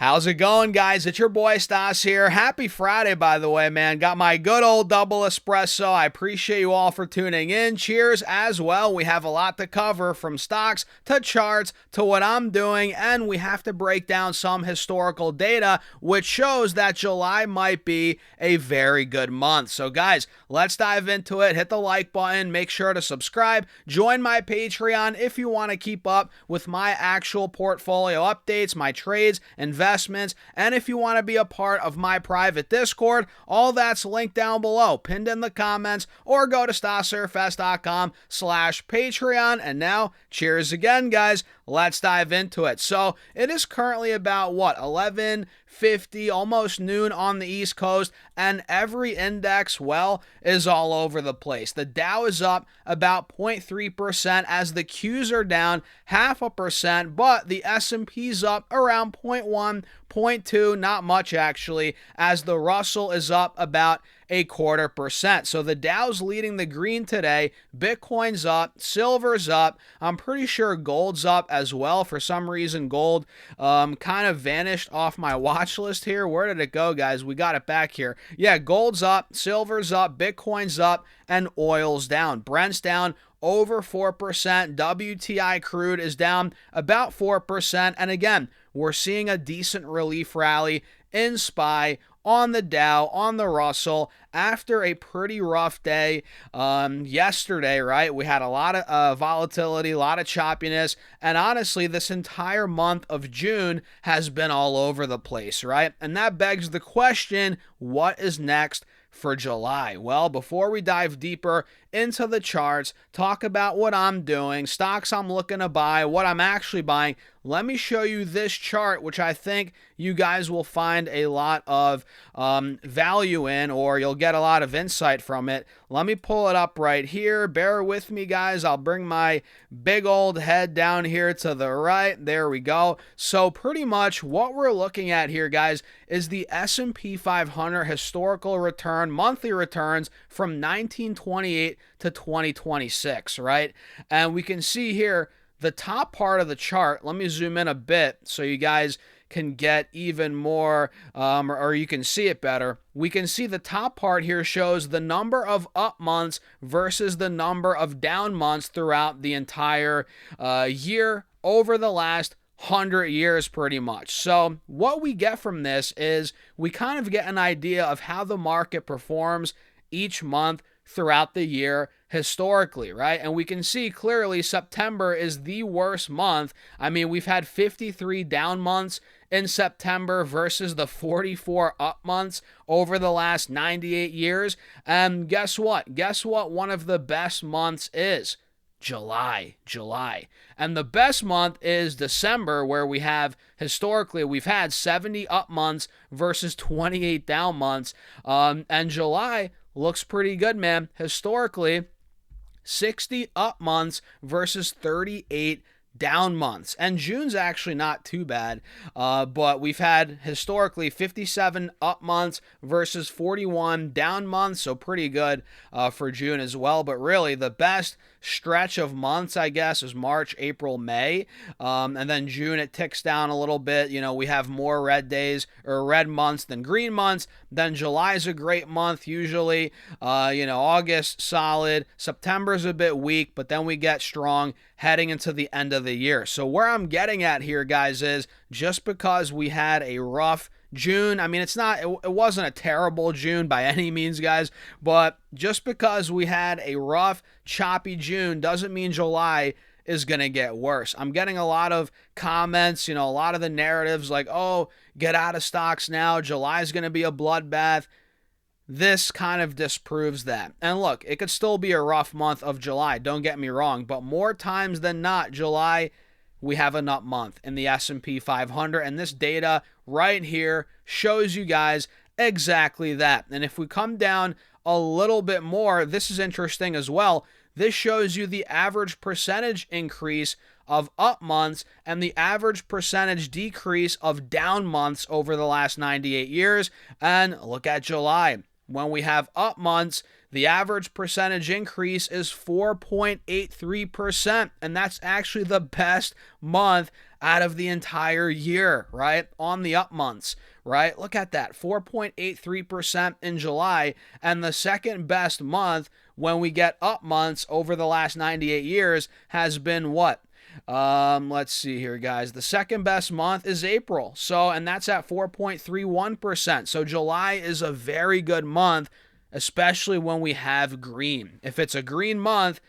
How's it going, guys? It's your boy Stas here. Happy Friday, by the way, man. Got my good old double espresso. I appreciate you all for tuning in. Cheers as well. We have a lot to cover, from stocks to charts to what I'm doing, and we have to break down some historical data which shows that July might be a very good month. So guys, let's dive into it. Hit the like button. Make sure to subscribe. Join my Patreon if you want to keep up with my actual portfolio updates, my trades, investments, and if you want to be a part of my private Discord, all that's linked down below, pinned in the comments, or go to stasurfest.com/Patreon. And now, cheers again, guys. Let's dive into it. So it is currently about 11:50, almost noon on the East Coast, and every index, well, is all over the place. The Dow is up about 0.3% as the Qs are down 0.5%, but the S&P's up around 0.1, 0.2, not much actually, as the Russell is up about 0.25%. So the Dow's leading the green today. Bitcoin's up, silver's up. I'm pretty sure gold's up as well. For some reason, gold kind of vanished off my watch list here. Where did it go, guys? We got it back here. Yeah, gold's up, silver's up, Bitcoin's up, and oil's down. Brent's down over 4%. WTI crude is down about 4%. And again, we're seeing a decent relief rally in SPY, on the Dow, on the Russell, after a pretty rough day yesterday, right? We had a lot of volatility, a lot of choppiness, and honestly, this entire month of June has been all over the place, right? And that begs the question, what is next for July? Well, before we dive deeper into the charts, talk about what I'm doing, stocks I'm looking to buy, what I'm actually buying, let me show you this chart, which I think you guys will find a lot of value in, or you'll get a lot of insight from it. Let me pull it up right here. Bear with me, guys. I'll bring my big old head down here to the right. There we go. So pretty much what we're looking at here, guys, is the S&P 500 historical return, monthly returns from 1928 to 2026, right? And we can see here the top part of the chart. Let me zoom in a bit so you guys can get even more, or you can see it better. We can see the top part here shows the number of up months versus the number of down months throughout the entire year over the last 100 years pretty much. So what we get from this is we kind of get an idea of how the market performs each month throughout the year historically, right? And we can see clearly September is the worst month. I mean, we've had 53 down months in September versus the 44 up months over the last 98 years. And guess what? Guess what one of the best months is? July. And the best month is December, where we have, historically, we've had 70 up months versus 28 down months. And July looks pretty good, man. Historically, 60 up months versus 38 down months. And June's actually not too bad, but we've had historically 57 up months versus 41 down months, so pretty good for June as well. But really, the best stretch of months, I guess, is March, April, May, and then June it ticks down a little bit. You know, we have more red days or red months than green months. Then July's a great month usually. August solid, September's a bit weak, but then we get strong heading into the end of the year. So where I'm getting at here, guys, is just because we had a rough June, I mean, it wasn't a terrible June by any means, guys, but just because we had a rough, choppy June doesn't mean July is going to get worse. I'm getting a lot of comments, a lot of the narratives like, oh, get out of stocks now, July's going to be a bloodbath. This kind of disproves that. And look, it could still be a rough month of July, don't get me wrong, but more times than not, July, we have an up month in the S&P 500, and this data right here shows you guys exactly that. And if we come down a little bit more, this is interesting as well. This shows you the average percentage increase of up months and the average percentage decrease of down months over the last 98 years. And look at July. When we have up months, the average percentage increase is 4.83%, and that's actually the best month out of the entire year, right? On the up months, right? Look at that, 4.83% in July, and the second best month when we get up months over the last 98 years has been what? Let's see here, guys. The second best month is April. So, and that's at 4.31%. So July is a very good month, especially when we have green. If it's a green month,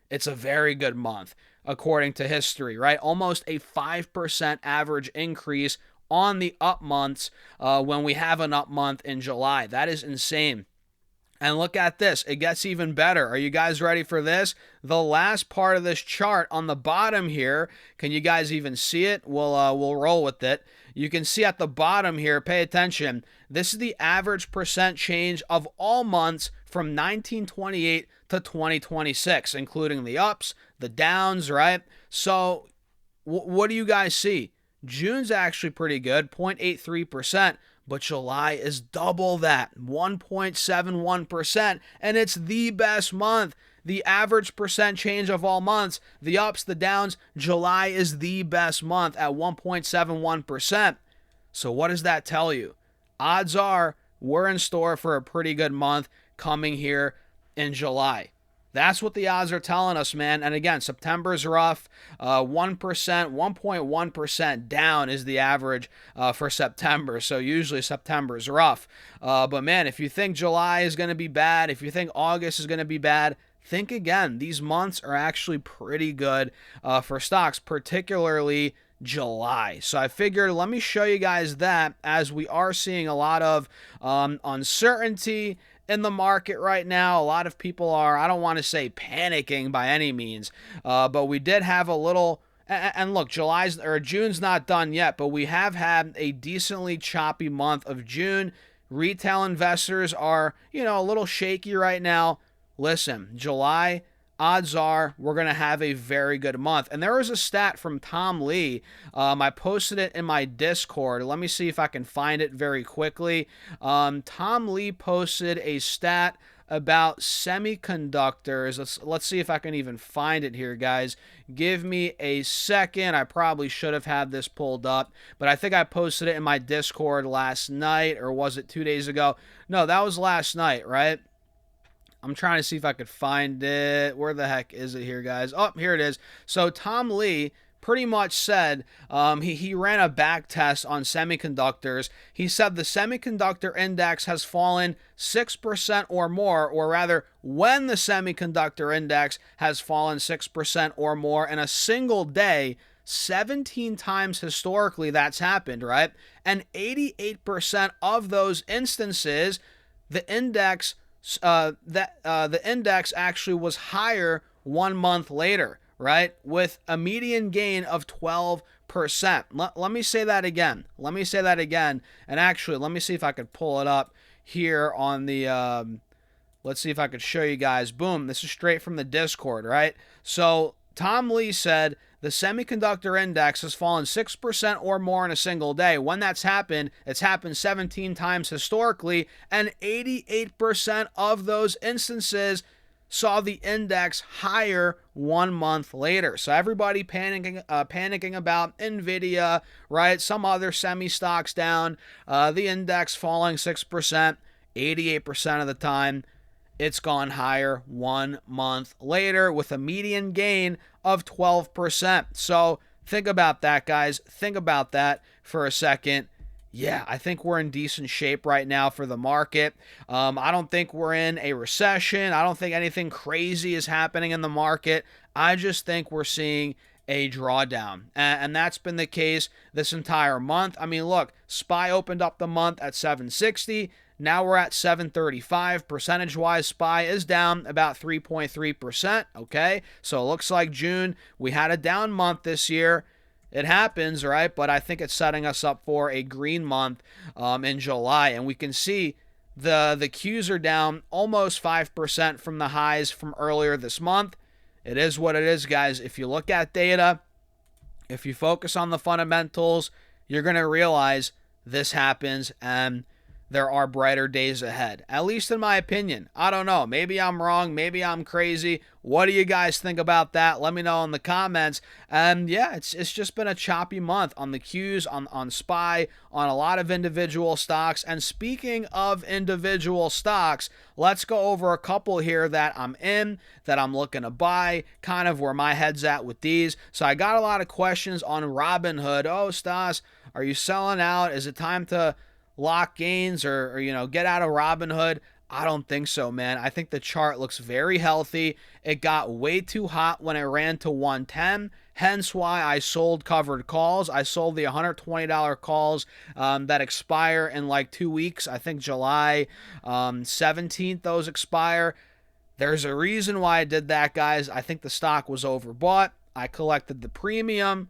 it's a very good month, according to history, right? Almost a 5% average increase on the up months when we have an up month in July. That is insane. And look at this. It gets even better. Are you guys ready for this? The last part of this chart on the bottom here, can you guys even see it? We'll roll with it. You can see at the bottom here, pay attention. This is the average percent change of all months from 1928 to 2026, including the ups, the downs, right? So what do you guys see? June's actually pretty good, 0.83%. But July is double that, 1.71%, and it's the best month. The average percent change of all months, the ups, the downs, July is the best month at 1.71%. So what does that tell you? Odds are we're in store for a pretty good month coming here in July. That's what the odds are telling us, man. And again, September's rough. 1.1% down is the average for September. So usually September's rough. But man, if you think July is going to be bad, if you think August is going to be bad, think again. These months are actually pretty good for stocks, particularly July. So I figured let me show you guys that, as we are seeing a lot of uncertainty in the market right now. A lot of people are, I don't want to say panicking by any means, but we did have a little, and look, June's not done yet, but we have had a decently choppy month of June. Retail investors are, a little shaky right now. Listen, July, odds are we're going to have a very good month. And there was a stat from Tom Lee. I posted it in my Discord. Let me see if I can find it very quickly. Tom Lee posted a stat about semiconductors. Let's see if I can even find it here, guys. Give me a second. I probably should have had this pulled up, but I think I posted it in my Discord last night, or was it 2 days ago? No, that was last night, right? I'm trying to see if I could find it. Where the heck is it here, guys? Oh, here it is. So Tom Lee pretty much said he ran a back test on semiconductors. He said the semiconductor index has fallen 6% or more, or rather, when the semiconductor index has fallen 6% or more in a single day, 17 times historically that's happened, right? And 88% of those instances, the index the index actually was higher 1 month later, right? With a median gain of 12%. Let me say that again. And actually, let me see if I could pull it up here on the, let's see if I could show you guys. Boom, this is straight from the Discord, right? So Tom Lee said the semiconductor index has fallen 6% or more in a single day. When that's happened, it's happened 17 times historically, and 88% of those instances saw the index higher 1 month later. So everybody panicking about Nvidia, right? Some other semi stocks down, the index falling 6%, 88% of the time it's gone higher 1 month later with a median gain of 12%. So think about that, guys. Think about that for a second. Yeah, I think we're in decent shape right now for the market. I don't think we're in a recession. I don't think anything crazy is happening in the market. I just think we're seeing a drawdown. And that's been the case this entire month. I mean, look, SPY opened up the month at 760. Now we're at 735. Percentage-wise, SPY is down about 3.3%, okay? So it looks like June, we had a down month this year. It happens, right? But I think it's setting us up for a green month in July. And we can see the Qs are down almost 5% from the highs from earlier this month. It is what it is, guys. If you look at data, if you focus on the fundamentals, you're going to realize this happens, and there are brighter days ahead, at least in my opinion. I don't know. Maybe I'm wrong. Maybe I'm crazy. What do you guys think about that? Let me know in the comments. And yeah, it's just been a choppy month on the Qs, on SPY, on a lot of individual stocks. And speaking of individual stocks, let's go over a couple here that I'm in, that I'm looking to buy, kind of where my head's at with these. So I got a lot of questions on Robinhood. Oh, Stas, are you selling out? Is it time to lock gains or get out of Robinhood? I don't think so, man. I think the chart looks very healthy. It got way too hot when it ran to 110, hence why I sold covered calls. I sold the $120 calls that expire in like 2 weeks. I think July 17th those expire. There's a reason why I did that, guys. I think the stock was overbought. I collected the premium.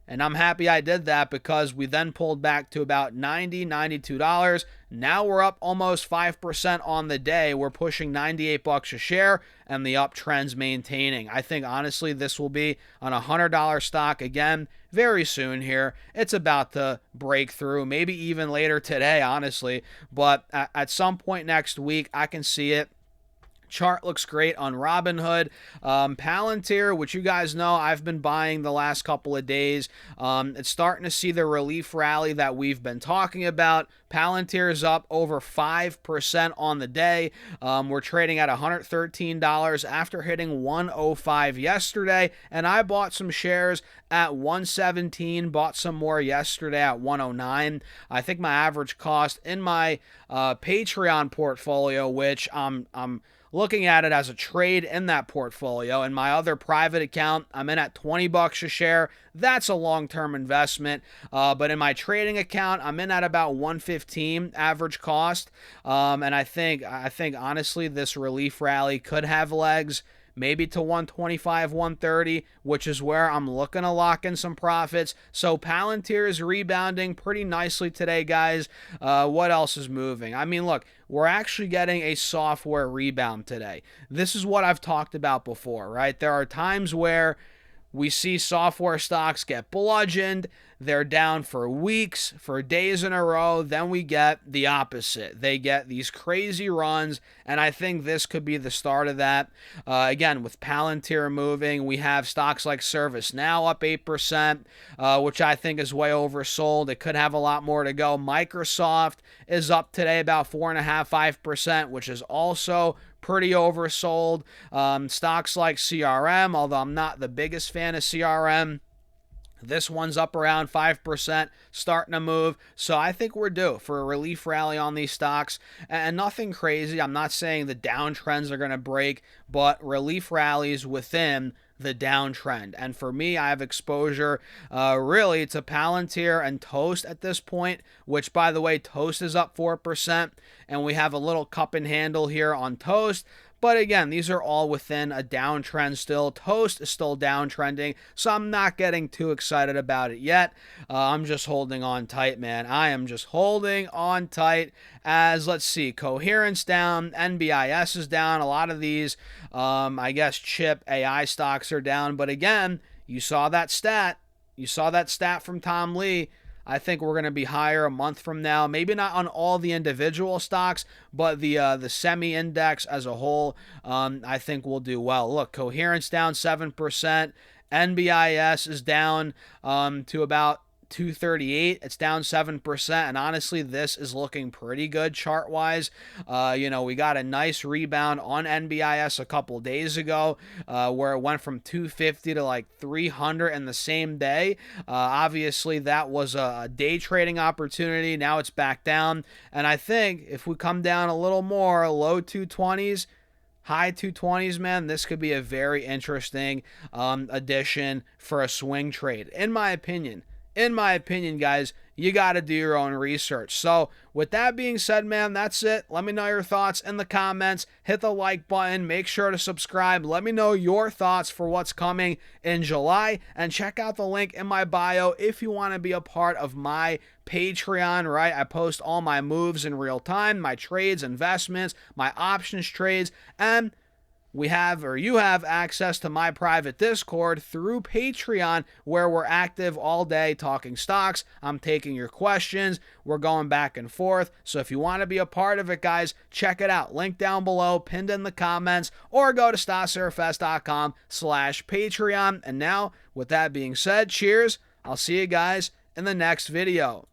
And I'm happy I did that because we then pulled back to about $90, $92. Now we're up almost 5% on the day. We're pushing $98 a share, and the uptrend's maintaining. I think, honestly, this will be on a $100 stock again very soon here. It's about to break through, maybe even later today, honestly. But at some point next week, I can see it. Chart looks great on Robinhood. Palantir, which you guys know I've been buying the last couple of days. It's starting to see the relief rally that we've been talking about. Palantir is up over 5% on the day. We're trading at $113 after hitting 105 yesterday, and I bought some shares at 117, bought some more yesterday at 109. I think my average cost in my Patreon portfolio, which I'm looking at it as a trade in that portfolio. In my other private account, I'm in at $20 a share. That's a long-term investment. But in my trading account, I'm in at about 115 average cost. And I think honestly, this relief rally could have legs, maybe to 125, 130, which is where I'm looking to lock in some profits. So Palantir is rebounding pretty nicely today, guys. What else is moving? I mean, look, we're actually getting a software rebound today. This is what I've talked about before, right? There are times where we see software stocks get bludgeoned. They're down for weeks, for days in a row. Then we get the opposite. They get these crazy runs, and I think this could be the start of that. Again, with Palantir moving, we have stocks like ServiceNow up 8%, which I think is way oversold. It could have a lot more to go. Microsoft is up today about 4.5%, 5%, which is also pretty oversold. Stocks like CRM, although I'm not the biggest fan of CRM, this one's up around 5%, starting to move. So I think we're due for a relief rally on these stocks. And nothing crazy. I'm not saying the downtrends are going to break, but relief rallies within the downtrend. And for me, I have exposure really to Palantir and Toast at this point, which, by the way, Toast is up 4%. And we have a little cup and handle here on Toast. But again, these are all within a downtrend still. Toast is still downtrending, so I'm not getting too excited about it yet. I'm just holding on tight, man. I am just holding on tight as, let's see, Coherence down, NBIS is down. A lot of these, I guess, chip AI stocks are down. But again, you saw that stat. You saw that stat from Tom Lee. I think we're going to be higher a month from now. Maybe not on all the individual stocks, but the semi index as a whole, I think will do well. Look, Coherence down 7%. NBIS is down to about 238. It's down 7%, and honestly, this is looking pretty good chart-wise. We got a nice rebound on NBIS a couple days ago, where it went from 250 to like 300 in the same day. Obviously, that was a day trading opportunity. Now it's back down, and I think if we come down a little more, low 220s, high 220s, man, this could be a very interesting addition for a swing trade, in my opinion. In my opinion, guys, you got to do your own research. So with that being said, man, that's it. Let me know your thoughts in the comments. Hit the like button. Make sure to subscribe. Let me know your thoughts for what's coming in July. And check out the link in my bio if you want to be a part of my Patreon, right? I post all my moves in real time, my trades, investments, my options trades, and you have access to my private Discord through Patreon, where we're active all day talking stocks. I'm taking your questions. We're going back and forth. So if you want to be a part of it, guys, check it out. Link down below, pinned in the comments, or go to stocksurfest.com/Patreon. And now, with that being said, cheers. I'll see you guys in the next video.